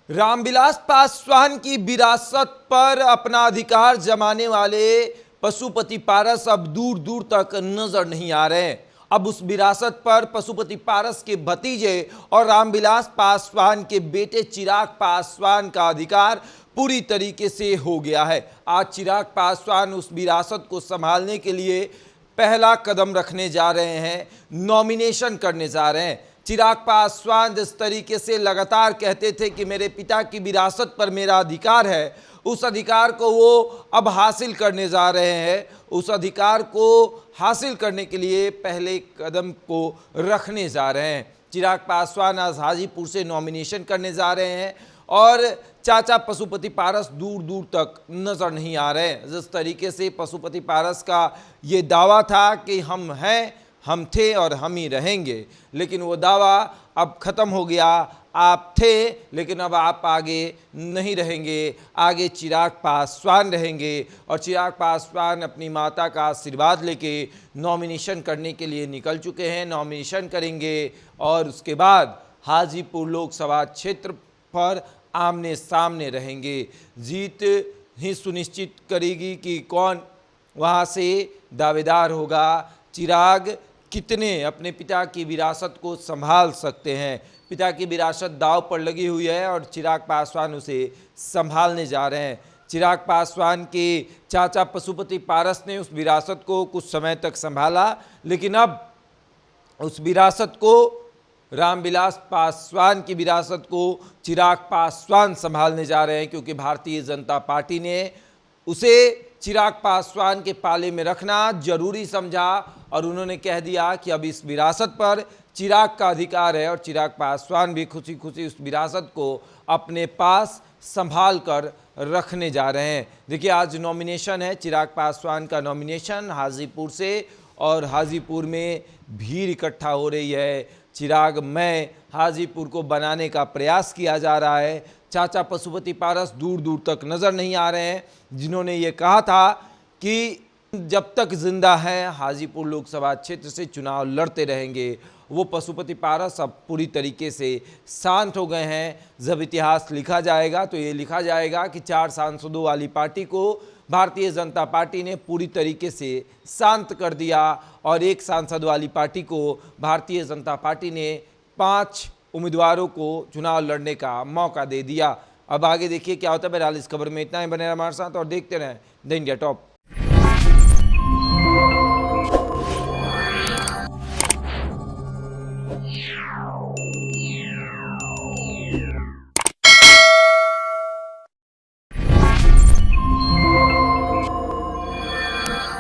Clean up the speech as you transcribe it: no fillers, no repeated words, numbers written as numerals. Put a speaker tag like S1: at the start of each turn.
S1: रामविलास पासवान की विरासत पर अपना अधिकार जमाने वाले पशुपति पारस अब दूर दूर तक नजर नहीं आ रहे हैं। अब उस विरासत पर पशुपति पारस के भतीजे और रामविलास पासवान के बेटे चिराग पासवान का अधिकार पूरी तरीके से हो गया है। आज चिराग पासवान उस विरासत को संभालने के लिए पहला कदम रखने जा रहे हैं, नॉमिनेशन करने जा रहे हैं। चिराग पासवान जिस तरीके से लगातार कहते थे कि मेरे पिता की विरासत पर मेरा अधिकार है, उस अधिकार को वो अब हासिल करने जा रहे हैं। उस अधिकार को हासिल करने के लिए पहले कदम को रखने जा रहे हैं। चिराग पासवान आज हाजीपुर से नॉमिनेशन करने जा रहे हैं और चाचा पशुपति पारस दूर दूर तक नजर नहीं आ रहे हैं। जिस तरीके से पशुपति पारस का ये दावा था कि हम हैं, हम थे और हम ही रहेंगे, लेकिन वो दावा अब खत्म हो गया। आप थे लेकिन अब आप आगे नहीं रहेंगे, आगे चिराग पासवान रहेंगे। और चिराग पासवान अपनी माता का आशीर्वाद लेके नॉमिनेशन करने के लिए निकल चुके हैं, नॉमिनेशन करेंगे और उसके बाद हाजीपुर लोकसभा क्षेत्र पर आमने सामने रहेंगे। जीत ही सुनिश्चित करेगी कि कौन वहाँ से दावेदार होगा। चिराग कितने अपने पिता की विरासत को संभाल सकते हैं। पिता की विरासत दांव पर लगी हुई है और चिराग पासवान उसे संभालने जा रहे हैं। चिराग पासवान के चाचा पशुपति पारस ने उस विरासत को कुछ समय तक संभाला, लेकिन अब उस विरासत को, रामविलास पासवान की विरासत को चिराग पासवान संभालने जा रहे हैं, क्योंकि भारतीय जनता पार्टी ने उसे चिराग पासवान के पाले में रखना जरूरी समझा और उन्होंने कह दिया कि अब इस विरासत पर चिराग का अधिकार है और चिराग पासवान भी खुशी खुशी उस विरासत को अपने पास संभाल कर रखने जा रहे हैं। देखिए, आज नॉमिनेशन है, चिराग पासवान का नॉमिनेशन हाजीपुर से, और हाजीपुर में भीड़ इकट्ठा हो रही है। चिराग में हाजीपुर को बनाने का प्रयास किया जा रहा है। चाचा पशुपति पारस दूर दूर तक नजर नहीं आ रहे हैं, जिन्होंने ये कहा था कि जब तक जिंदा हैं हाजीपुर लोकसभा क्षेत्र से चुनाव लड़ते रहेंगे। वो पशुपति पारस अब पूरी तरीके से शांत हो गए हैं। जब इतिहास लिखा जाएगा तो ये लिखा जाएगा कि 4 सांसदों वाली पार्टी को भारतीय जनता पार्टी ने पूरी तरीके से शांत कर दिया और 1 सांसद वाली पार्टी को भारतीय जनता पार्टी ने 5 उम्मीदवारों को चुनाव लड़ने का मौका दे दिया। अब आगे देखिए क्या होता है। बहरहाल इस खबर में इतना ही, बने रहे हमारे साथ और देखते रहें द इंडिया टॉप।